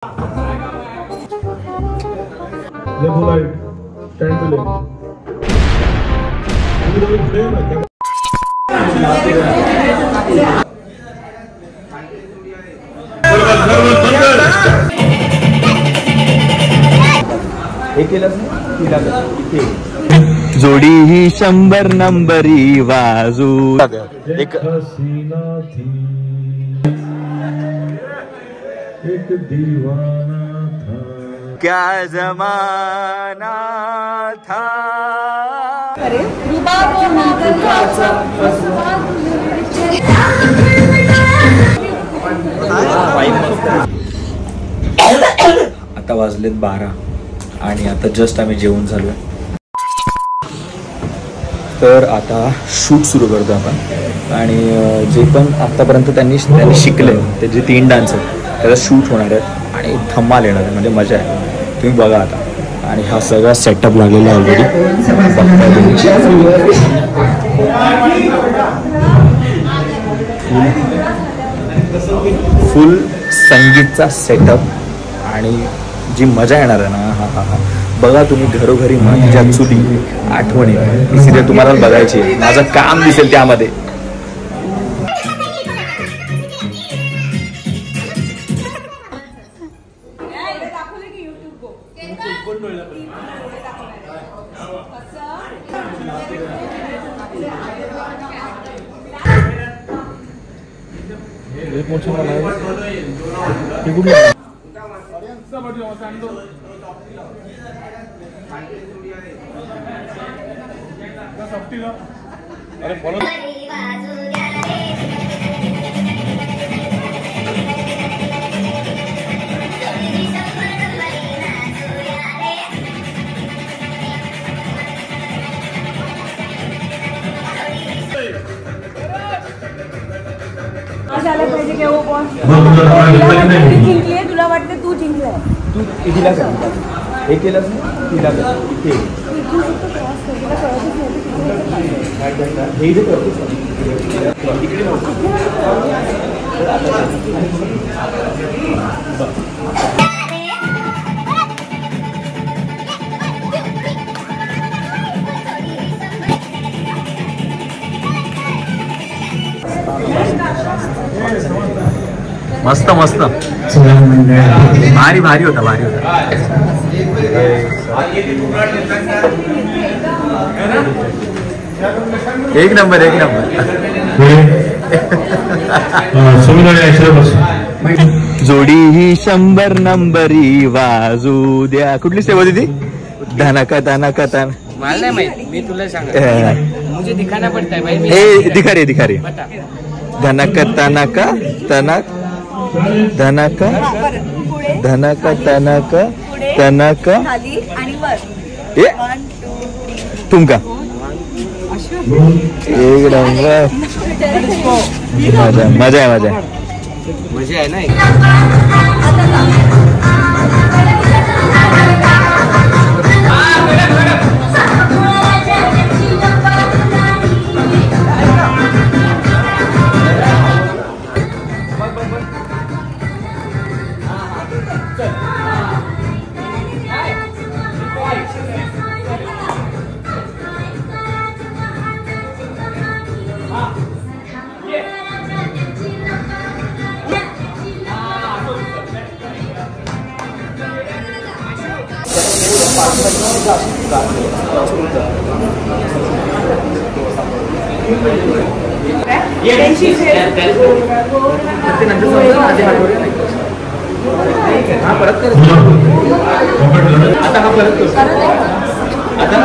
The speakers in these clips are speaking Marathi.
Level light, time to live. जोडी ही 100 नंबरी वाजू एक हसीना थी, एक दीवाना था, क्या जमाना था। अरे आता वाजलेत 12 आणि आता जस्ट आम्ही जेवून झालोय. तर आता शूट सुरू करतो आपण. आणि जे पण आतापर्यंत त्यांनी शिकले ते जे 3 डान्स आहेत त्याचा शूट होणार आहेत आणि धमाल येणार आहे, म्हणजे मजा आहे. तुम्ही बघा आता. आणि हा सगळा सेटअप लागलेला आहे ऑलरेडी. फुल संगीतचा सेटअप आणि जी मजा येणार आहे ना, हा हा हा बघा तुम्ही. घरोघरी माझ्या जुनी आठवणी ही सिरियल तुम्हाला बघायची. माझं काम दिसेल त्यामध्ये. झालं पाहिजे की हो बॉस जिंकले. तुला वाटतं तू जिंकलाय. तू तिला कर, हे केलंस ना तिला कर. इथे हे जे करतोस इकडे मस्त मस्त भारी भारी होता, भारी होता. एक नंबर, एक नंबर. जोडी ही 100 नंबरी वाजू द्या. कुठली सेवा होती ती? धनाका धनाका धन. मला नाही माहित, मी तुला सांगतो. मुझे दिखाना पडता है भाई. हे दिखारे दिखारे. धनाका तनाका तनाक धनाका धनाका तनाका तनाका ए तुमका एक नंबर. मजा मजा आहे, मजा आहे. मजा आहे ना. आता हा परत करतो. आता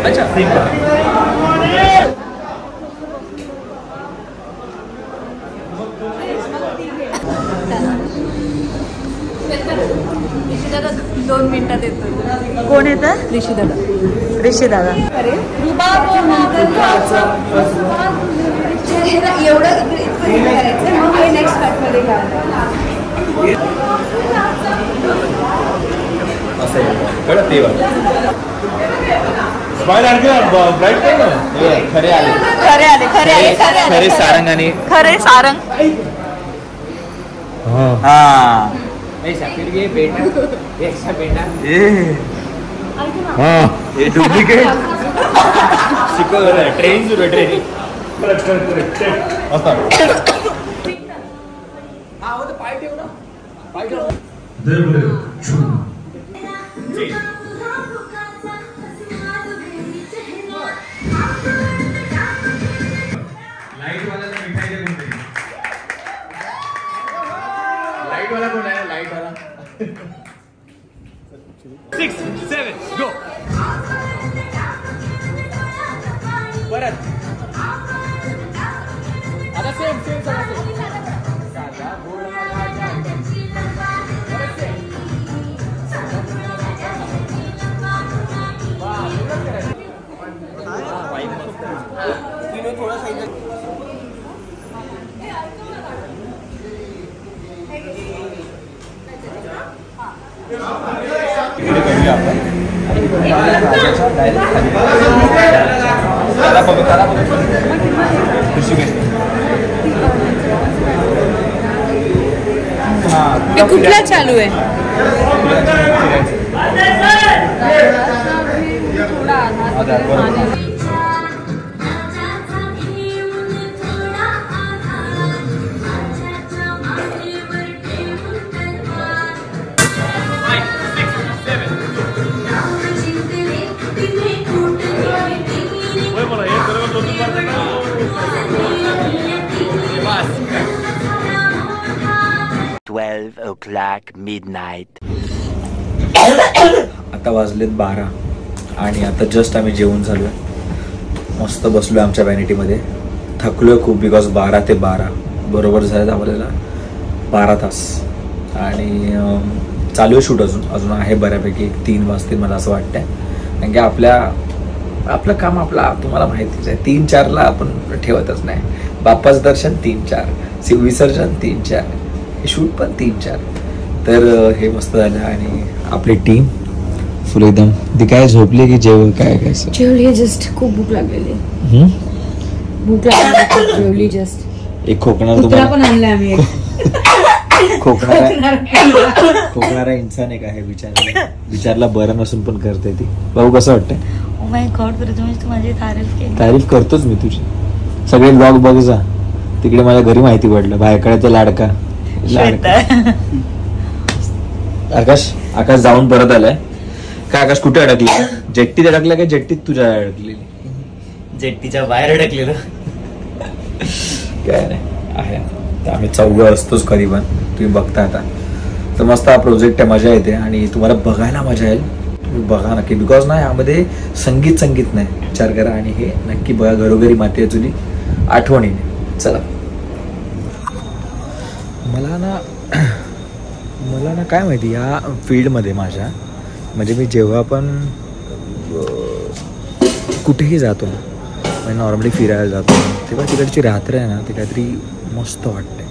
अच्छा दादा 2 मिनिटात येतो. कोण येतं? ऋषी दादा. ऋषी दादा. अरे एवढं करायचं मग हे नेक्स्ट पार्टमध्ये घ्यावं. असं कळत ते. खरे आले खरे सारंग आणि खरे सारंग. हा फिर ये बेटा ऐसा बेटा हे डुप्लिकेट शिकवलं. ट्रेन सुरू ट्रेन लाईट वाला कोण आहे? लाईट वाला 6, 7 गो परत आता सेम साधा कुठला चालू आहे? midnight. आता वाजलेत 12 आणि आता जस्ट आम्ही जेवून झालोय. मस्त बसलोय आमच्या व्हॅनिटीमध्ये. थकलोय खूप बिकॉज 12 ते 12 बरोबर झालेत आपल्याला 12 तास. आणि चालू आहे शूट अजून आहे बऱ्यापैकी 3 वाजतील मला असं वाटतंय. कारण की आपलं काम तुम्हाला माहितीच आहे 3-4ला आपण ठेवतच नाही. बाप्पाचं दर्शन 3-4, विसर्जन 3-4, हे शूट पण 3-4. तर हे मस्त झालं. आणि आपली टीम फुल एकदम ती काय झोपली की जेवण काय जेवली जस्ट. खूप भूक लागलेली. भूक लागली जेवली जस्ट. एक खोकणार पण आणलाय आम्ही. खोकणारा इंसान एक आहे विचारला बरं नसून पण करते ती. भाऊ कसं वाटतंय? ओ माय गॉड प्रथमेश तू माझी तारीफ करतोच मी तुझी. सगळे ब्लॉग बघ जा तिकडे. माझ्या घरी माहिती पडलं बायकड्याचा लाडका. आकाश जाऊन परत आलाय. काय आकाश कुठे अडकली? जेट्टीत अडकला का जेट्टीत तुझ्या अडकलेली? जेट्टीच्या बाहेर अडकलेलं. काय नाही आहे. तर आम्ही 4 असतोच कधी पण. तुम्ही बघता आता तर मस्त हा प्रोजेक्ट आहे. मजा येते आणि तुम्हाला बघायला मजा येईल. तुम्ही बघा नक्की बिकॉज ना यामध्ये संगीत नाही. विचार करा आणि हे नक्की बघा. घरोघरी माती जुनी आठवणीने. चला मला ना काय माहिती या फील्डमध्ये माझ्या म्हणजे मी जेव्हा पण कुठेही जातो म्हणजे नॉर्मली फिरायला जातो तेव्हा तिकडची रात्र आहे ना ती काहीतरी मस्त वाटते.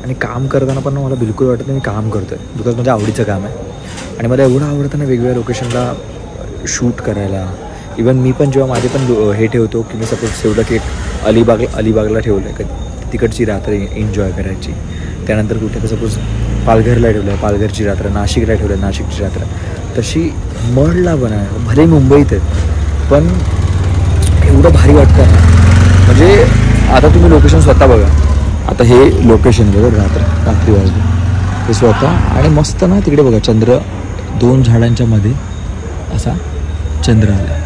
आणि काम करताना पण मला बिलकुल वाटत नाही मी काम करतो आहे बिकॉज माझ्या आवडीचं काम आहे. आणि मला एवढं आवडतं ना वेगवेगळ्या लोकेशनला शूट करायला. इवन मी पण जेव्हा माझे पण हे ठेवतो की मी सपोज एवढं की अलिबागला ठेवलं आहे कधी तिकडची रात्र एन्जॉय करायची. त्यानंतर कुठे तर सपोज पालघरला ठेवलं आहे पालघरची रात्र, नाशिकला ठेवलं आहे नाशिकची रात्र. तशी मडला पण आहे. भले मुंबईत आहेत पण एवढं भारी वाटतं ना. म्हणजे आता तुम्ही लोकेशन स्वतः बघा. आता हे लोकेशन बघा रात्री वाजले हे स्वतः. आणि मस्त ना तिकडे बघा चंद्र 2 झाडांच्या मध्ये असा चंद्र आला.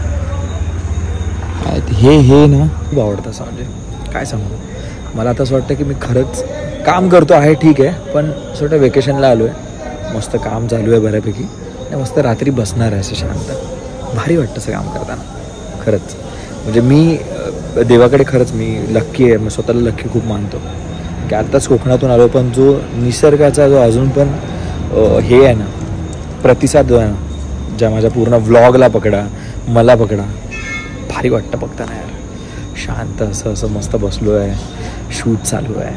हे ना खूप आवडतं असं. म्हणजे काय सांगू मला आता असं वाटतं की मी खरंच काम करतो आहे ठीक आहे पण छोटं वेकेशनला आलो आहे. मस्त काम चालू आहे बऱ्यापैकी आणि मस्त रात्री बसणार आहे असं शांत. भारी वाटतं असं काम करताना खरंच. म्हणजे मी देवाकडे खरंच मी लक्की आहे. मी स्वतःला लक्की खूप मानतो की आत्ताच कोकणातून आलो पण जो निसर्गाचा जो अजून पण हे आहे ना प्रतिसाद जो आहे ना ज्या माझ्या पूर्ण व्लॉगला पकडा मला पकडा भारी वाटतं बघताना यार. शांत असं मस्त बसलो आहे. शूट चालू आहे.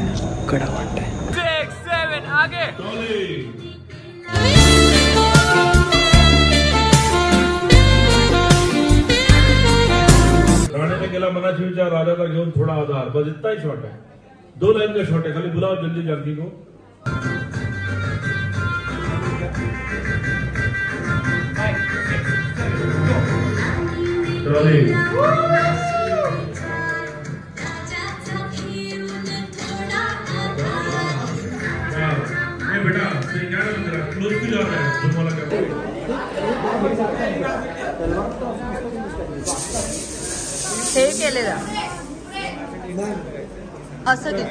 कडा वाटतंय. 6, 7 आगे. गेला मनाचे विचार राजाला घेऊन थोडा आधार, बस इतना ही शॉट है, 2 लाइन का शॉट है, खाली बुलाओ जल्दी जानकी को. बेटा क्लोज की जा रहा है तुम्हाला काय हे केलेलं असं ते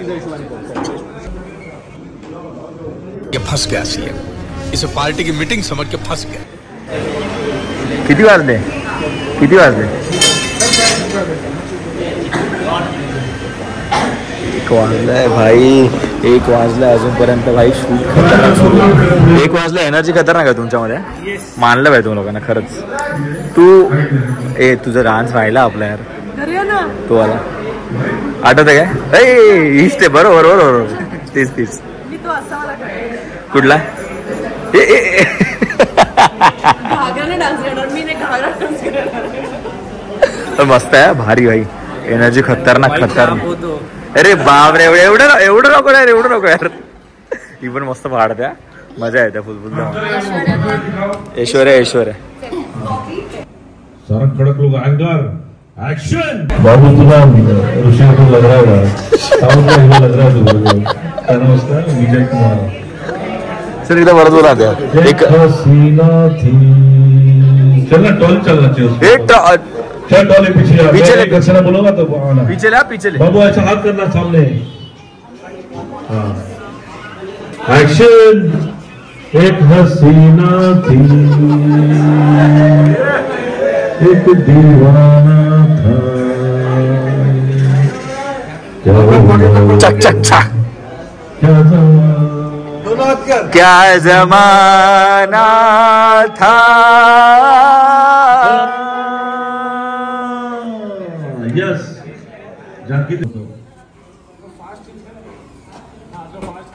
ये फंस गया सीएम, इसे पार्टी की मीटिंग समझ के फंस गया. किती वाजले? 1 वाजलाय भाई, 1 वाजलाय अजूनपर्यंत भाई. शूट खतरनाक सुरू आहे. 1 वाजला. एनर्जी खतरनाक आहे तुमच्यामध्ये. मानलं पाहिजे तुम्ही लोकांना खरंच. तुझं डान्स राहिला आपला यार तो वाला आठवत काय? इष्ट आहे. बरोबर बरोबर तीच कुठला? मस्त आहे भारी भाई. एनर्जी खतरनाक. अरे बाप रे, एवढं नको यार, एवढं नको यार. ही पण मस्त वाढत्या, मजा येते फुल. ऐश्वर्या सारा खड़क लोग एंगर एक्शन. बाबू तुला ऋषि को लग रहा है, साउंड का हीरो लग रहा है तुझे. नमस्कार, विजय कुमार सर. एकदा परत बोला त्या एक हसीना थी. चलना टॉल चलना चाहिए. चल टॉल पीछे दक्षिणा बोलोगा तो आना. पीछे ले बाबू ऐसा हाथ करना सामने. हाँ एक्शन. एक हसीना थी, एक दीवाना था, क्या जमाना था. यस जानकी.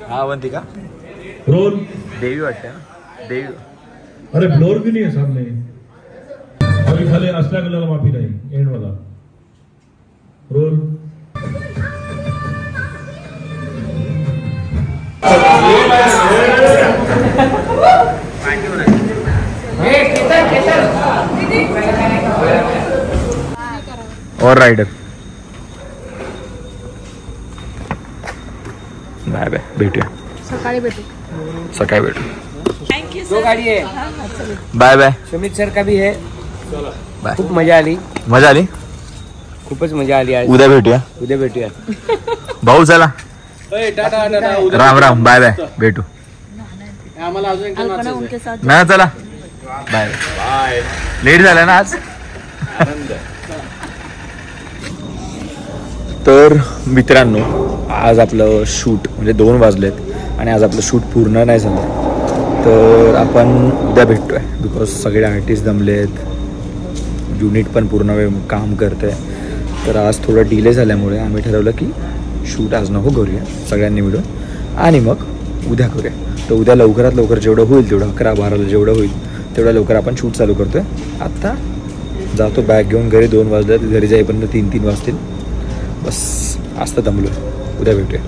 हा अवंती का रोल देवी वाटते ना. देवी. अरे फ्लोर भी नहीं है सामने. अभी खाली असल्या गेलेला माफी नाही. एंड वाला रोल. और राइडर. बाय बाय, भेटूया सकाळी भेटू. थँक्यू 2 गाडी आहे. Bye bye. सुमित सर का भी है. बाय. खूप मजा आली. खूपच मजा आली आज. उद्या भेटूया भाऊ. चला राम बाय बाय, भेटू. अल्पना उनके साथ ना चला बाय बाय. लेट झाला ना आज. तर मित्रांनो, आज आपलं शूट म्हणजे 2 वाजलेत आणि आज आपलं शूट पूर्ण नाही झालं. तर आपण उद्या भेटतोय बिकॉज सगळे आर्टिस्ट दमलेत, युनिट पण पूर्ण वेळ काम करते. तर आज थोडं डिले झाल्यामुळे आम्ही ठरवलं की शूट आज नको करूया सगळ्यांनी मिळून आणि मग उद्या करूया. तर उद्या लवकरात लवकर जेवढं होईल तेवढं 11-12ला जेवढं होईल तेवढ्या लवकर आपण शूट चालू करतोय. आत्ता जातो बॅग घेऊन घरी. 2 वाजले, घरी जाईपर्यंत 3 वाजतील. बस आज तर दमलो. उद्या भेटूया.